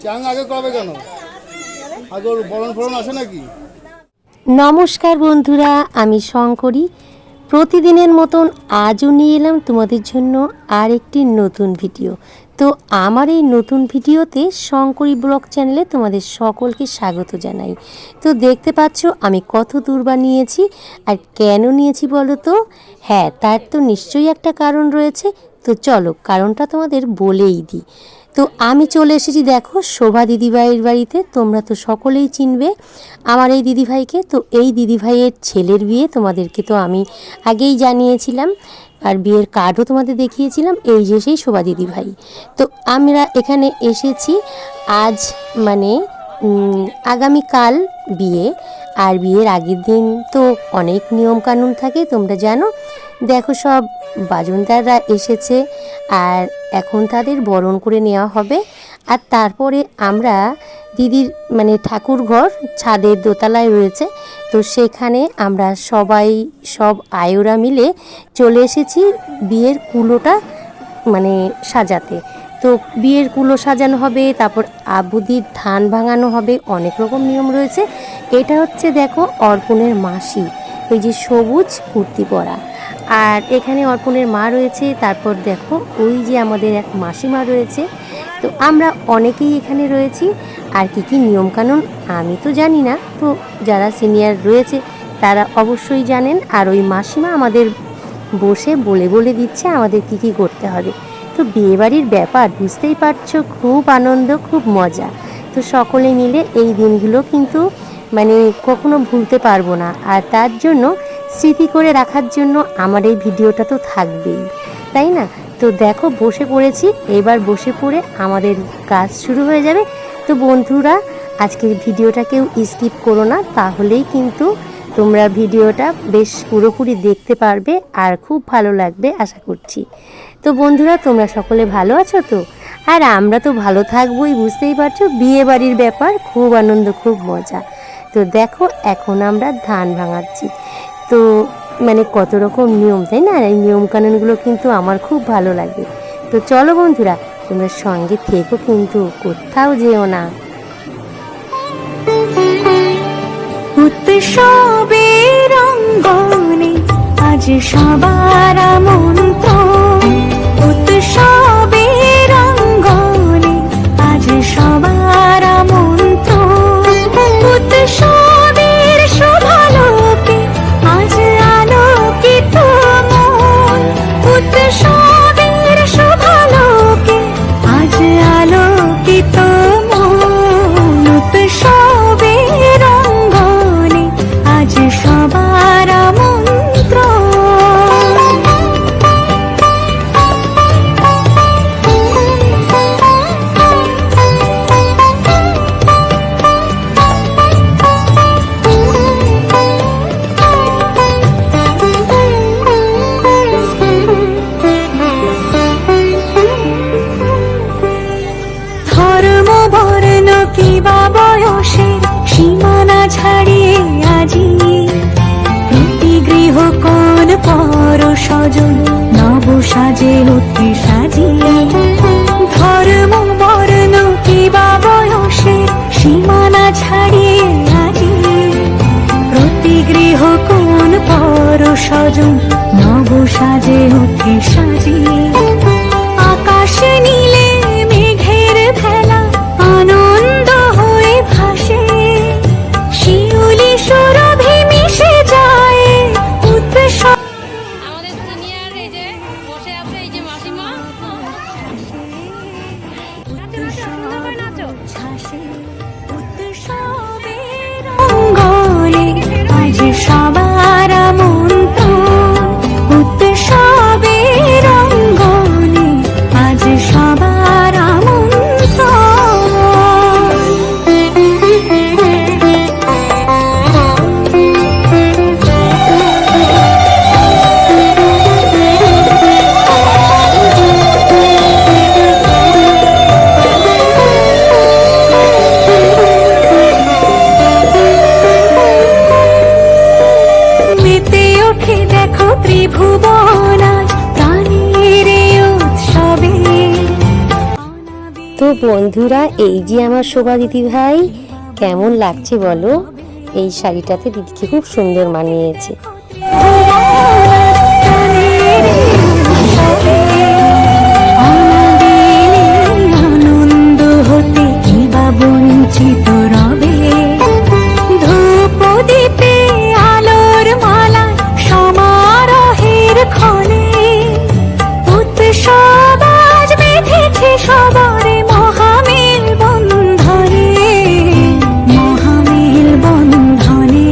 চাং আগে কবে কেন আগে ওর বরণ ফরণ আসে নাকি? নমস্কার বন্ধুরা, আমি শঙ্করী। প্রতিদিনের মতন আজও নিয়ে এলাম তোমাদের জন্য আর একটি নতুন ভিডিও। তো আমার এই নতুন ভিডিওতে শঙ্করী ব্লগ চ্যানেলে তোমাদের সকলকে স্বাগত জানাই। তো দেখতে পাচ্ছ আমি কত দূর্বা নিয়েছি আর কেন নিয়েছি বলো তো? হ্যাঁ, তার তো নিশ্চয়ই একটা কারণ রয়েছে। তো চলো কারণটা তোমাদের বলেই দিই। তো আমি চলে এসেছি দেখো শোভা দিদিভাইয়ের বাড়িতে। তোমরা তো সকলেই চিনবে আমার এই দিদিভাইকে। তো এই দিদিভাইয়ের ছেলের বিয়ে তোমাদেরকে তো আমি আগেই জানিয়েছিলাম, আর বিয়ের কার্ডও তোমাদের দেখিয়েছিলাম। এই যে সেই শোভা দিদিভাই। তো আমরা এখানে এসেছি আজ, মানে আগামীকাল বিয়ে। আর বিয়ের আগের দিন তো অনেক নিয়মকানুন থাকে, তোমরা জানো। দেখো সব বাজনদাররা এসেছে আর এখন তাদের বরণ করে নেওয়া হবে। আর তারপরে আমরা দিদির মানে ঠাকুর ঘর ছাদের দোতলায় রয়েছে, তো সেখানে আমরা সব আয়োরা মিলে চলে এসেছি বিয়ের কুলোটা মানে সাজাতে। তো বিয়ের কুলো সাজানো হবে, তারপর আবুদির ধান ভাঙানো হবে, অনেক রকম নিয়ম রয়েছে। এটা হচ্ছে দেখো অর্পণের মাসি, ওই যে সবুজ কুর্তি পরা। আর এখানে অর্পণের মা রয়েছে, তারপর দেখো ওই যে আমাদের এক মাসিমা রয়েছে। তো আমরা অনেকেই এখানে রয়েছি। আর কি কি নিয়মকানুন আমি তো জানি না, তো যারা সিনিয়র রয়েছে তারা অবশ্যই জানেন। আর ওই মাসিমা আমাদের বসে বলে বলে দিচ্ছে আমাদের কি কি করতে হবে। তো বিয়েবাড়ির ব্যাপার বুঝতেই পারছো, খুব আনন্দ, খুব মজা। তো সকলে মিলে এই দিনগুলো কিন্তু মানে কখনো ভুলতে পারবো না। আর তার জন্য স্মৃতি করে রাখার জন্য আমার এই ভিডিওটা তো থাকবেই, তাই না? তো দেখো বসে পড়েছি, এবার বসে পড়ে আমাদের কাজ শুরু হয়ে যাবে। তো বন্ধুরা, আজকের ভিডিওটা কেউ স্কিপ করো না, তাহলেই কিন্তু তোমরা ভিডিওটা বেশ পুরোপুরি দেখতে পারবে আর খুব ভালো লাগবে আশা করছি। তো বন্ধুরা, তোমরা সকলে ভালো আছো তো? আর আমরা তো ভালো থাকবোই, বুঝতেই পারছো, বিয়ে বাড়ির ব্যাপার, খুব আনন্দ, খুব মজা। তো দেখো এখন আমরা ধান ভাঙাচ্ছি। তো মানে কত রকম নিয়ম, তাই না? এই নিয়মকানুনগুলো কিন্তু আমার খুব ভালো লাগে। তো চলো বন্ধুরা, তোমরা সঙ্গে থেকো, কিন্তু কোথাও যেও না। উৎসবের অঙ্গনে আজ সবার আমন্ত্রণ, উৎসবের অঙ্গনে আজ সবার আমন্ত্রণ, উৎসবের শোভালোকে আজ আলোকিত মন, উৎসবের শোভালোকে আজ আলোকিত মন, উৎসবের অঙ্গনে আজ সবার আমন্ত্রণ। ধর্ম বর্ণ কিবা বয়সের সীমানা ছাড়িয়ে আজি প্রতি গৃহ কোন পর স্বজন নব সাজে উঠে সাজিয়ে। ধর্ম বর্ণ কিবা বয়সের সীমানা ছাড়িয়ে আজি প্রতি গৃহ কোন পর স্বজন নব সাজে উঠে সাজিয়ে। আকাশে নীলে মেঘের ভেলা আনন্দ হয়ে ভাসে, শিউলি সুরভি মিশে যায় উৎসব। আমাদের সিনিয়র এই যে বসে আছে, এই যে মাসিমা। উৎসবের অঙ্গনে আজ সবার আমন্ত্রণ, উৎসবের অঙ্গনে আজ সবার আমন্ত্রণ। তো বন্ধুরা, এই যে আমার শোভা দিদি ভাই, কেমন লাগছে বলো? এই শাড়িটাতে দিদিকে খুব সুন্দর মানিয়েছে। আনন্দ হতে কি বা বঞ্চিত রবে, ধূপ দীপে আলোর মালা সমারোহের ক্ষণে, উৎসব আজ বেঁধেছে সবারে মহামেল বন্ধনে, মহামেল বন্ধনে,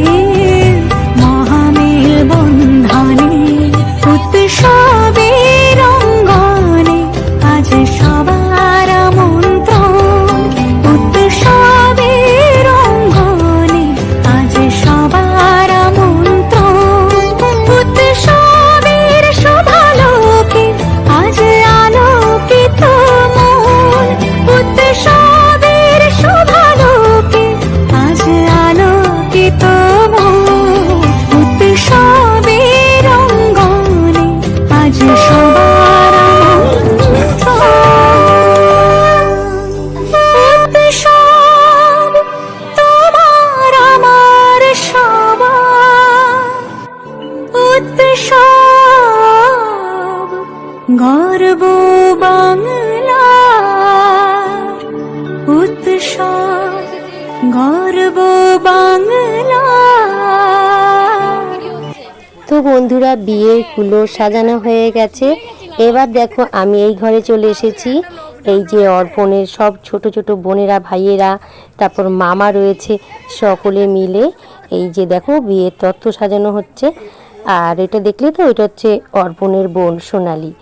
মহামেল বন্ধনে। উৎসবের অঙ্গনে আজ সবার আমন্ত্রণ, উৎসবের অঙ্গনে আজ সবার আমন্ত্রণ, উৎসবের শোভালোকে আজ আলোকিত মন, উৎসবের শোভালোকে আজ আলোকিত মন, উৎসবের অঙ্গনে আজ সবার আমন্ত্রণ। উৎসব তোমার আমার সবার, উৎসব গর্ব বাংলা, উৎসব গর্ব বাংলা। তো বন্ধুরা, বিয়ের কুলো সাজানো হয়ে গেছে। এবার দেখো আমি এই ঘরে চলে এসেছি। এই যে অর্পণের সব ছোট ছোট বোনেরা, ভাইয়েরা, তারপর মামা রয়েছে, সকলে মিলে এই যে দেখো বিয়ের তত্ত্ব সাজানো হচ্ছে। আর এটা দেখলে তো, এটা হচ্ছে অর্পণের বোন সোনালি।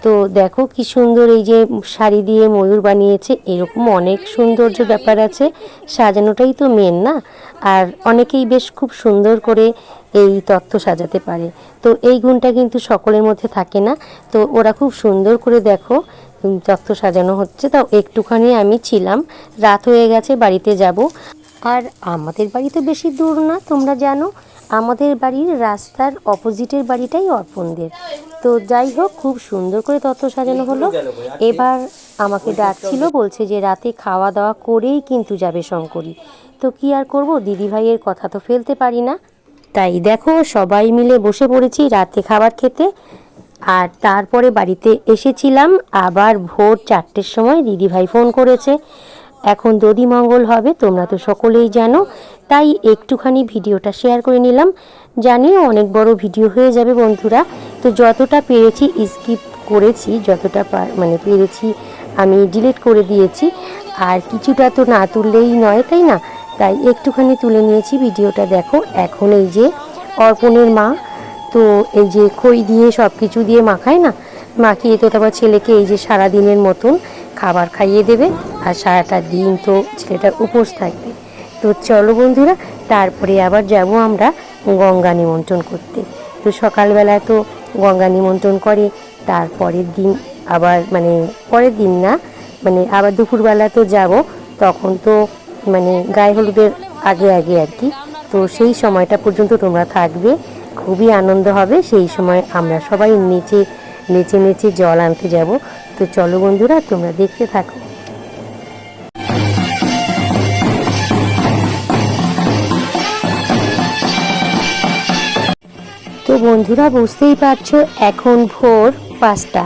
তো দেখো কি সুন্দর এই যে শাড়ি দিয়ে ময়ূর বানিয়েছে, এরকম অনেক সৌন্দর্য ব্যাপার আছে। সাজানোটাই তো মেন না। আর অনেকেই বেশ খুব সুন্দর করে এই তত্ত্ব সাজাতে পারে। তো এই গুণটা কিন্তু সকলের মধ্যে থাকে না। তো ওরা খুব সুন্দর করে দেখো তত্ত্ব সাজানো হচ্ছে। তাও একটুখানি আমি ছিলাম, রাত হয়ে গেছে, বাড়িতে যাব। আর আমাদের বাড়ি তো বেশি দূর না, তোমরা জানো। আমাদের বাড়ির রাস্তার অপোজিটের বাড়িটাই অর্পণদের। তো যাই হোক, খুব সুন্দর করে তত্ত্ব সাজানো হলো। এবার আমাকে ডাকছিল, বলছে যে রাতে খাওয়া দাওয়া করেই কিন্তু যাবে শঙ্করী। তো কি আর করব, দিদিভাইয়ের কথা তো ফেলতে পারি না। তাই দেখো সবাই মিলে বসে পড়েছি রাতে খাবার খেতে। আর তারপরে বাড়িতে এসেছিলাম আবার ভোর 4টের সময়। দিদিভাই ফোন করেছে, এখন দধি মঙ্গল হবে, তোমরা তো সকলেই জানো। তাই একটুখানি ভিডিওটা শেয়ার করে নিলাম। জানিও অনেক বড় ভিডিও হয়ে যাবে বন্ধুরা। তো যতটা পেরেছি স্কিপ করেছি, যতটা মানে পেরেছি আমি ডিলিট করে দিয়েছি। আর কিছুটা তো না তুললেই নয়, তাই না? তাই একটুখানি তুলে নিয়েছি। ভিডিওটা দেখো। এখন এই যে অর্পণের মা, তো এই যে খই দিয়ে সব কিছু দিয়ে মাখায় না, মাখিয়ে তো তারপর ছেলেকে এই যে সারাদিনের মতন খাবার খাইয়ে দেবে। আর সারাটা দিন তো ছেলেটার উপোস থাকবে। তো চলো বন্ধুরা, তারপরে আবার যাব আমরা গঙ্গা নিমন্ত্রণ করতে। তো সকালবেলায় তো গঙ্গা নিমন্ত্রণ করে, তারপরের দিন আবার মানে পরের দিন না, মানে আবার দুপুরবেলা তো যাব। তখন তো মানে গায়ে হলুদের আগে আগে আর কি। তো সেই সময়টা পর্যন্ত তোমরা থাকবে, খুবই আনন্দ হবে। সেই সময় আমরা সবাই নেচে নেচে নেচে জল আনতে যাব। তো চলো বন্ধুরা, তোমরা দেখতে থাকো। তো বন্ধুরা, বুঝতেই পারছো এখন ভোর 5টা।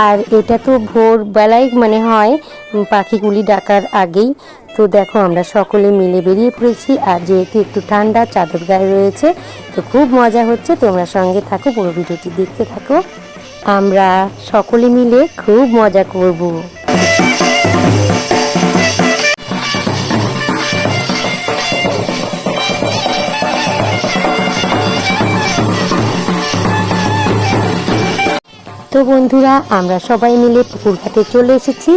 আর এটা তো ভোরবেলায় মানে হয় পাখিগুলি ডাকার আগেই। তো দেখো আমরা সকলে মিলে বেরিয়ে পড়েছি। আর যেহেতু একটু ঠান্ডা, চাদর গায়ে রয়েছে, তো খুব মজা হচ্ছে। তোমরা সঙ্গে থাকো, পুরো ভিডিওটি দেখতে থাকো। আমরা সকলে মিলে খুব মজা করব। তো বন্ধুরা, আমরা সবাই মিলে পুকুর ঘাটে চলে এসেছি।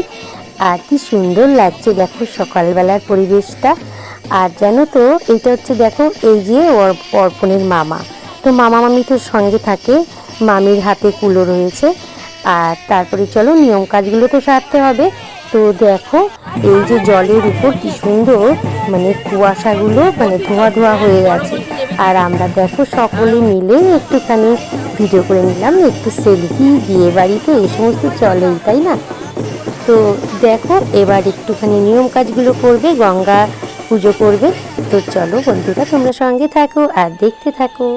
আর কি সুন্দর লাগছে দেখো সকালবেলার পরিবেশটা। আর জানো তো, এইটা হচ্ছে দেখো এই যে অর্পণের মামা। তো মামা মামি তো সঙ্গে থাকে, মামির হাতে কুলো রয়েছে। আর তারপরে চলো নিয়ম কাজগুলো তো সারতে হবে। তো দেখো এই যে জলের উপর কি সুন্দর মানে কুয়াশাগুলো মানে ধোঁয়া ধোঁয়া হয়ে গেছে। আর আমরা দেখো সকলে মিলে একটুখানি ভিডিও করে নিলাম, একটু সেলফি। বিয়ে বাড়িতে এই সমস্ত চলেই, তাই না? তো দেখো এবার একটুখানি নিয়ম কাজগুলো করবে, গঙ্গা পুজো করবে। তো চলো বন্ধুরা তোমরা সঙ্গে থাকো আর দেখতে থাকো।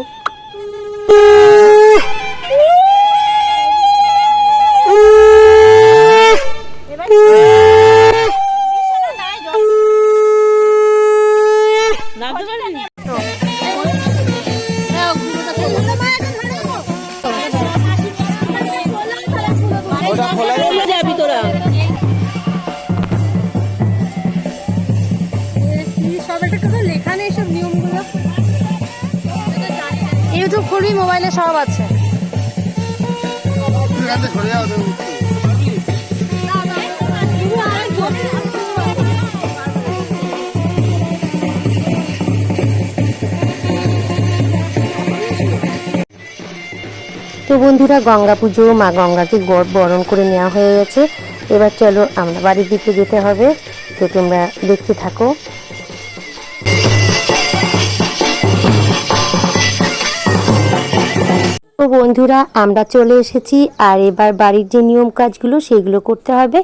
ইউটিউব খুলবি, মোবাইলে সব আছে। তো বন্ধুরা গঙ্গা পুজো, মা গঙ্গাকে বরণ করে নেওয়া হয়ে গেছে। এবার চলো আমরা বাড়ির দিকে যেতে হবে। তো তোমরা দেখতে থাকো। তো বন্ধুরা আমরা চলে এসেছি, আর এবার বাড়ির যে নিয়ম কাজগুলো সেগুলো করতে হবে।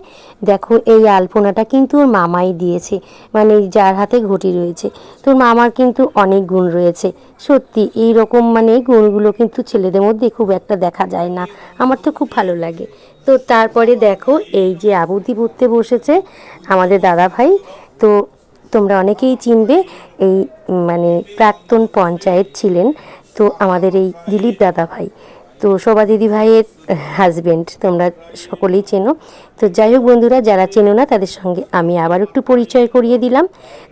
দেখো এই আলপনাটা কিন্তু ওর মামাই দিয়েছে, মানে যার হাতে ঘটি রয়েছে। তোর মামার কিন্তু অনেক গুণ রয়েছে, সত্যি এই রকম মানে গুণগুলো কিন্তু ছেলেদের মধ্যে খুব একটা দেখা যায় না। আমার তো খুব ভালো লাগে। তো তারপরে দেখো এই যে আবুতি পড়তে বসেছে আমাদের দাদা ভাই। তো তোমরা অনেকেই চিনবে, এই মানে প্রাক্তন পঞ্চায়েত ছিলেন তো আমাদের এই দিলীপ দাদা ভাই, তো শোভা দিদি ভাইয়ের হাজবেন্ড, তোমরা সকলেই চেনো। তো যাই হোক বন্ধুরা, যারা চেনো না তাদের সঙ্গে আমি আবার একটু পরিচয় করিয়ে দিলাম।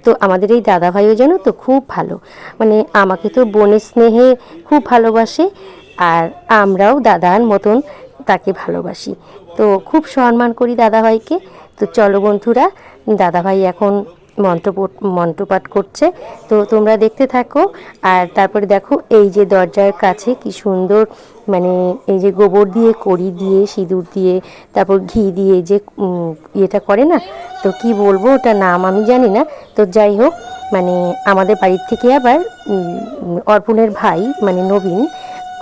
তো আমাদের এই দাদা ভাইও যেন তো খুব ভালো, মানে আমাকে তো বোনের স্নেহে খুব ভালোবাসে, আর আমরাও দাদার মতন তাকে ভালোবাসি। তো খুব সম্মান করি দাদা ভাইকে। তো চলো বন্ধুরা, দাদা ভাই এখন মন্ত্রপাঠ করছে, তো তোমরা দেখতে থাকো। আর তারপরে দেখো এই যে দরজার কাছে কি সুন্দর, মানে এই যে গোবর দিয়ে, কড়ি দিয়ে, সিঁদুর দিয়ে, তারপর ঘি দিয়ে যে ইয়েটা করে না, তো কি বলবো ওটা নাম আমি জানি না। তো যাই হোক, মানে আমাদের বাড়ির থেকে আবার অর্পণের ভাই মানে নবীন,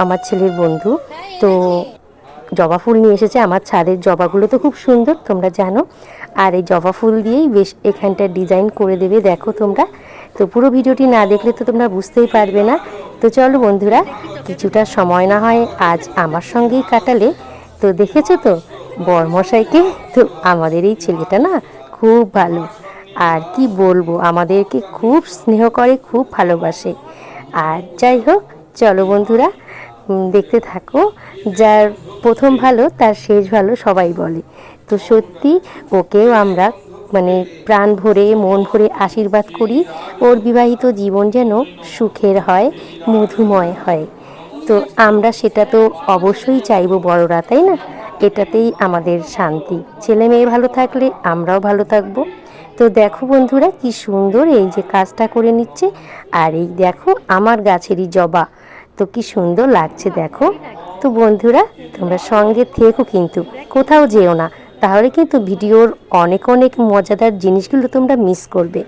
আমার ছেলের বন্ধু, তো জবা ফুল নিয়ে এসেছে। আমার ছাদের জবাগুলো তো খুব সুন্দর তোমরা জানো, আর এই জবা ফুল দিয়েই বেশ এখানটা ডিজাইন করে দেবে দেখো তোমরা। তো পুরো ভিডিওটি না দেখলে তো তোমরা বুঝতেই পারবে না। তো চলো বন্ধুরা, কিছুটা সময় না হয় আজ আমার সঙ্গেই কাটালে। তো দেখেছো তো বরমশাইকে, তো আমাদের এই ছেলেটা না খুব ভালো, আর কি বলবো, আমাদেরকে খুব স্নেহ করে, খুব ভালোবাসে। আর যাই হোক চলো বন্ধুরা দেখতে থাকো। যার প্রথম ভালো তার শেষ ভালো সবাই বলে। তো সত্যি ওকেও আমরা মানে প্রাণ ভরে মন ভরে আশীর্বাদ করি, ওর বিবাহিত জীবন যেন সুখের হয়, মধুময় হয়। তো আমরা সেটা তো অবশ্যই চাইবো বড়রা, তাই না? এটাতেই আমাদের শান্তি। ছেলে মেয়ে ভালো থাকলে আমরাও ভালো থাকবো। তো দেখো বন্ধুরা কি সুন্দর এই যে কাজটা করে নিচ্ছে। আর এই দেখো আমার গাছেরই জবা, তো কি সুন্দর লাগছে দেখো। তো বন্ধুরা তোমরা সঙ্গে থেকো, কিন্তু কোথাও যেও না, তাহলে কিন্তু ভিডিওর অনেক অনেক মজাদার জিনিসগুলো তোমরা মিস করবে।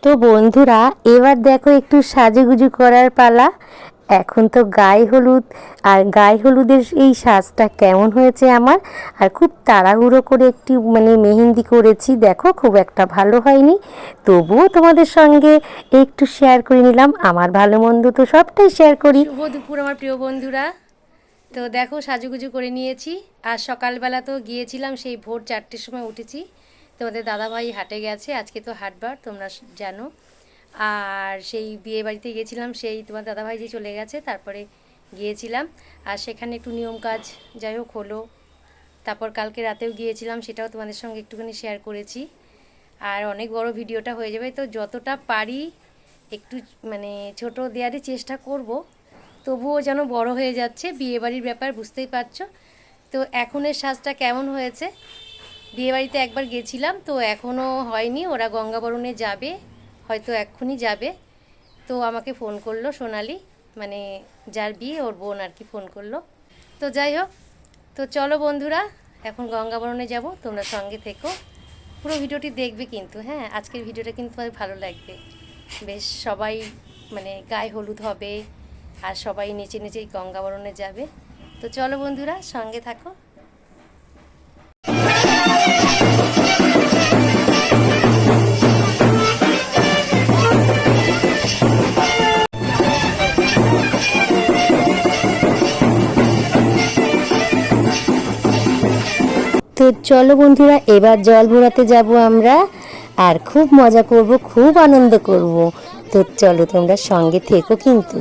তো বন্ধুরা এবার দেখো একটু সাজুগুজু করার পালা। এখন তো গায়ে হলুদ, আর গায়ে হলুদের এই সাজটা কেমন হয়েছে আমার, আর খুব তাড়াহুড়ো করে একটু মানে মেহেন্দি করেছি, দেখো খুব একটা ভালো হয়নি, তবুও তোমাদের সঙ্গে একটু শেয়ার করে নিলাম। আমার ভালো মন্দ তো সবটাই শেয়ার করি। শুভ দুপুর আমার প্রিয় বন্ধুরা। তো দেখো সাজুগুজু করে নিয়েছি, আর সকালবেলা তো গিয়েছিলাম, সেই ভোর 4টের সময় উঠেছি। তোমাদের দাদাভাই হাটে গেছে, আজকে তো হাটবার তোমরা জানো। আর সেই বিয়ে বাড়িতে গিয়েছিলাম, সেই তোমার দাদাভাই যে চলে গেছে তারপরে গিয়েছিলাম, আর সেখানে একটু নিয়ম কাজ যাই হোক হলো। তারপর কালকে রাতেও গিয়েছিলাম, সেটাও তোমাদের সঙ্গে একটুখানি শেয়ার করেছি। আর অনেক বড় ভিডিওটা হয়ে যাবে, তো যতটা পারি একটু মানে ছোট দেওয়ারই চেষ্টা করব, তবুও যেন বড় হয়ে যাচ্ছে। বিয়েবাড়ির ব্যাপার বুঝতেই পারছো। তো এখনের সাজটা কেমন হয়েছে, বিয়েবাড়িতে একবার গেছিলাম, তো এখনও হয়নি, ওরা গঙ্গাবরণে যাবে, হয়তো এক্ষুনি যাবে। তো আমাকে ফোন করলো সোনালি, মানে যার বিয়ে ওর বোন আর কি ফোন করলো। তো যাই হোক, তো চলো বন্ধুরা এখন গঙ্গাবরণে যাব, তোমরা সঙ্গে থেকো, পুরো ভিডিওটি দেখবে কিন্তু। হ্যাঁ, আজকের ভিডিওটা কিন্তু তোমাদের ভালো লাগবে। বেশ সবাই মানে গায়ে হলুদ হবে, আর সবাই নেচে নেচেই গঙ্গাবরণে যাবে। তো তো চলো বন্ধুরা, সঙ্গে থাকো। তো চলো বন্ধুরা, এবার জল ভরাতে যাব আমরা, আর খুব মজা করব, খুব আনন্দ করব। তো চলো তোমরা সঙ্গে থেকো কিন্তু।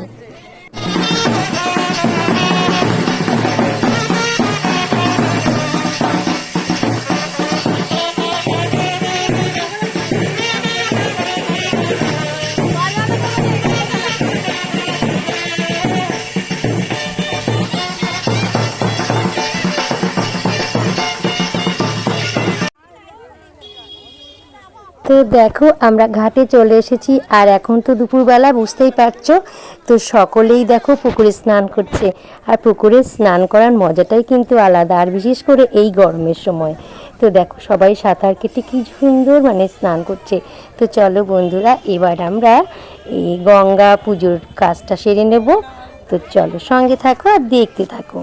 তো দেখো আমরা ঘাটে চলে এসেছি, আর এখন তো দুপুরবেলা, বুঝতেই পারছো। তো সকলেই দেখো পুকুরে স্নান করছে, আর পুকুরে স্নান করার মজাটাই কিন্তু আলাদা, আর বিশেষ করে এই গরমের সময়। তো দেখো সবাই সাঁতার কেটে কি সুন্দর স্নান করছে। তো চলো বন্ধুরা, এবার আমরা এই গঙ্গা পুজোর কাজটা সেরে নেব। তো চলো সঙ্গে থাকো আর দেখতে থাকো।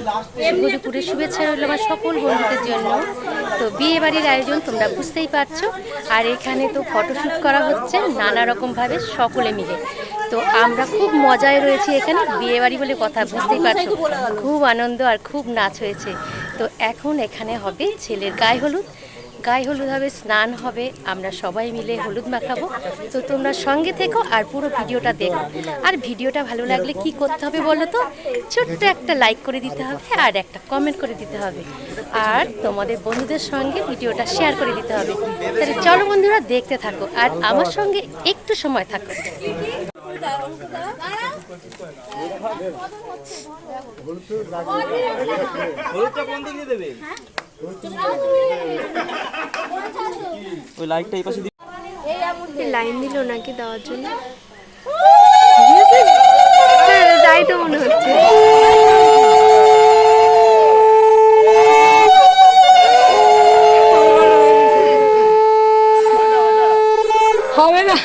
শুভ দুপুরের শুভেচ্ছা রইল আমার সকল বন্ধুদের জন্য। তো বিয়ে বাড়ির আয়োজন তোমরা বুঝতেই পারছো, আর এখানে তো ফটোশ্যুট করা হচ্ছে নানা রকমভাবে সকলে মিলে। তো আমরা খুব মজায় রয়েছি এখানে, বিয়ে বাড়ি বলে কথা বুঝতেই পারছো, খুব আনন্দ আর খুব নাচ হয়েছে। তো এখন এখানে হবে ছেলের গায়ে হলুদ, গায়ে হলুদ হবে, স্নান হবে, আমরা সবাই মিলে হলুদ মাখাবো। তো তোমরা সঙ্গে থেকো আর পুরো ভিডিওটা দেখো। আর ভিডিওটা ভালো লাগলে কি করতে হবে বলো তো, ছোট্ট একটা লাইক করে দিতে হবে আর একটা কমেন্ট করে দিতে হবে, আর তোমাদের বন্ধুদের সঙ্গে ভিডিওটা শেয়ার করে দিতে হবে। তাহলে চলো বন্ধুরা দেখতে থাকো আর আমার সঙ্গে একটু সময় থাকো। ওই লাইটটা এই পাশে লাইন দিল নাকি দেওয়ার জন্য? তাই তো মনে হচ্ছে। হবে না।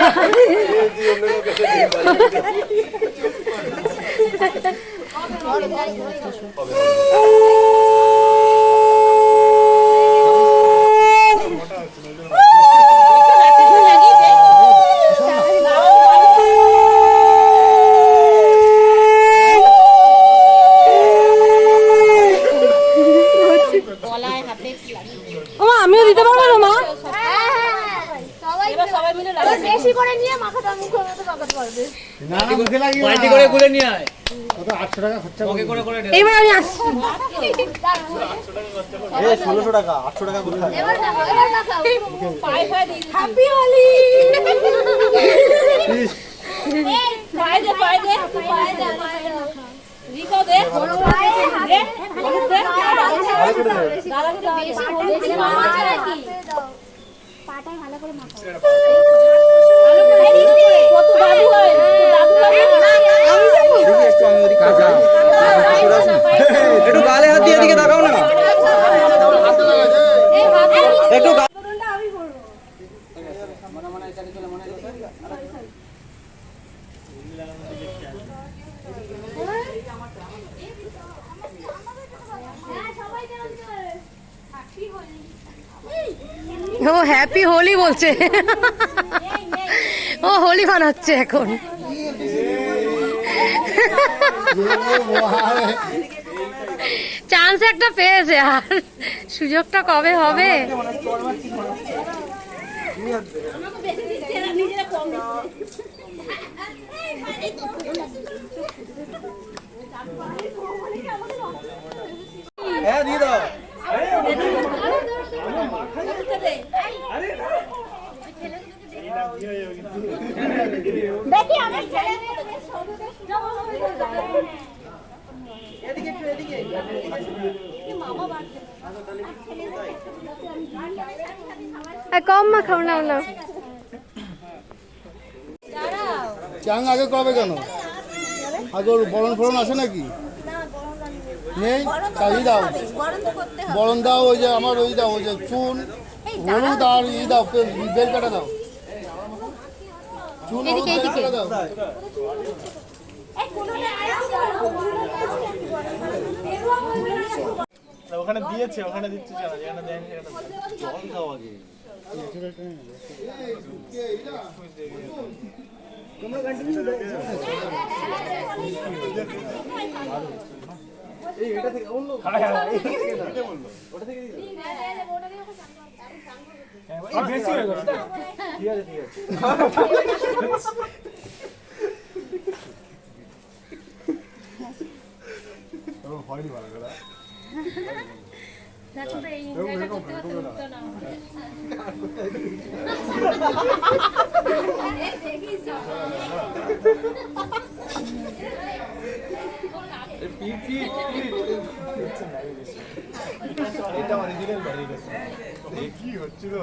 আমিও দিতে পারবো না মা। বেশি করে নিয়ে মাখাটা মুখের মতো লাগাতে পারবে। না না মুখে লাগিয়ে পার্টি করে গুলে নিয়ে আয়। কত 800 টাকা খরচা ওকে করে করে এবার আমি আসছি। এই 1600 টাকা 800 টাকা কোথায়? এবার দেখাও। পায়ে পায়ে দিই। হ্যাপি হোলি। পায়ে দে পায়ে দে পায়ে দে রিকো দে বড় পায়ে দে হলুদ দে দাদা তো বেশি হলুদ দিয়ে মামা ছাড়া কি পাটায় ভালো করে মাখো কত দাদু হয় একটু গালে হাত দিয়ে এদিকে তাকাও না। একটু আমি করব ও হ্যাপি হোলি বলছে, ও হোলি বানাচ্ছে এখন। চান্স একটা পেয়েছে, আর সুযোগটা কবে হবে? হ্যাঁ দিয়ে দাও। দেখি আমার ছেলে কম মাখাও না না। চাং আগে কবে কেন? আগে ওর বরণ ফরণ আছে নাকি? নেই, তাই দাও বরণ দাও। ওই যে আমার ওই দাও, ওই যে চুন হলুদ আর ই দাও, বেল কাটা দাও, চুন হলুদ বেল কাটা দাও। ওখানে দিয়েছে, ওখানে দিচ্ছে না, যেখানে দেয়নি সেখানে জল দাও আগে। এটা থেকে অন্য এটা বললো ওটা থেকে বেশি হয়ে গেল। ঠিক আছে ঠিক আছে। হয়নি ভালো করে। এটা অরিজিনাল বাড়ি গেছে। কি হচ্ছিল?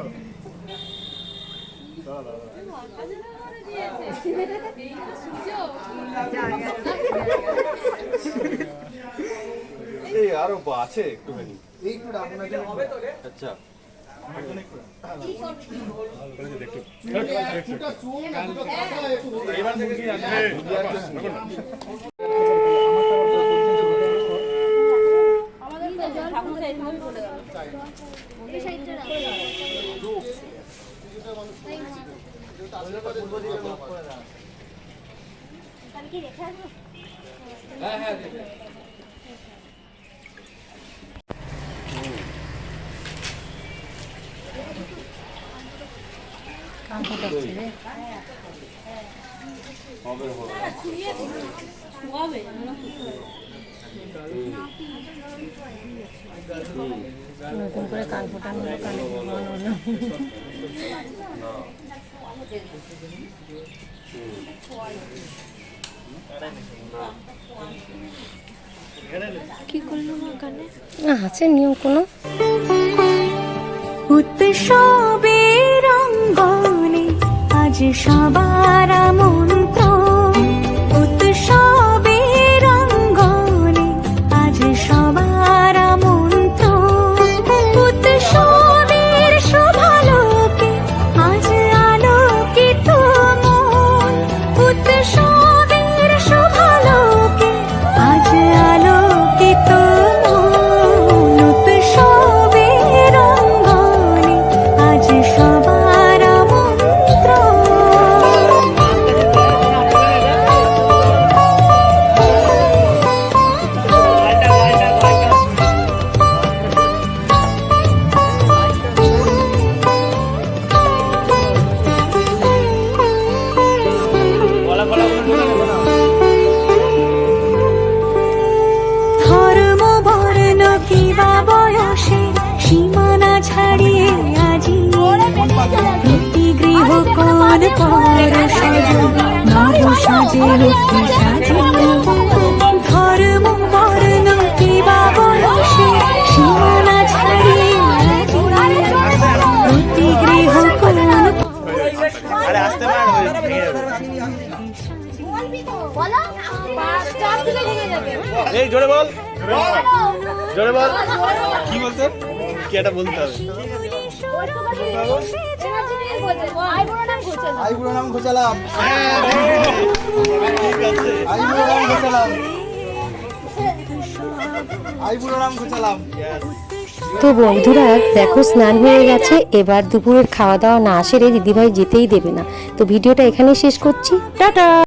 এই আরো আছে একটুখানি। আচ্ছা এবার দেখি আসবে। নতুন করে কান ফোটানো হলো, কানে ঘুমানো হলো। কি করলো মা কানে? আছে নিয়ম কোনো? উৎসবের অঙ্গনে আজ সবার মন্ত্র, উৎসবের অঙ্গনে আজ সবার মন্ত্র, উৎসবের শোভালোকে আজ আলোকিত মন, উৎসবের শোভালোকে আজ আলোকিত মন, উৎসবের অঙ্গনে আজ সবার মন্ত্র। ধর্ম বর্ণ কিবা বয়সে সীমানা ছাড়িয়ে আজি প্রতি গৃহ কোন পর সাজে লক্ষ্মী সাজে। ধর্ম বর্ণ কিবা বয়সে সীমানা ছাড়িয়ে আজি প্রতি গৃহ কোন আরে আসতে পার ভেঙে যাবে। এই জোরে বল, জোরে বল। কি বলতে? কি এটা বলতে হবে? আইবুড়ো নাম ঘোচালাম, ঠিক আছে। আইবুড়ো নাম ঘোচালাম, আইবুড়ো নাম ঘোচালাম। তো বন্ধুরা দেখো স্নান হয়ে গেছে, এবার দুপুরের খাওয়া দাওয়া না সেরে দিদিভাই যেতেই দেবে না। তো ভিডিওটা এখানেই শেষ করছি, টাটা।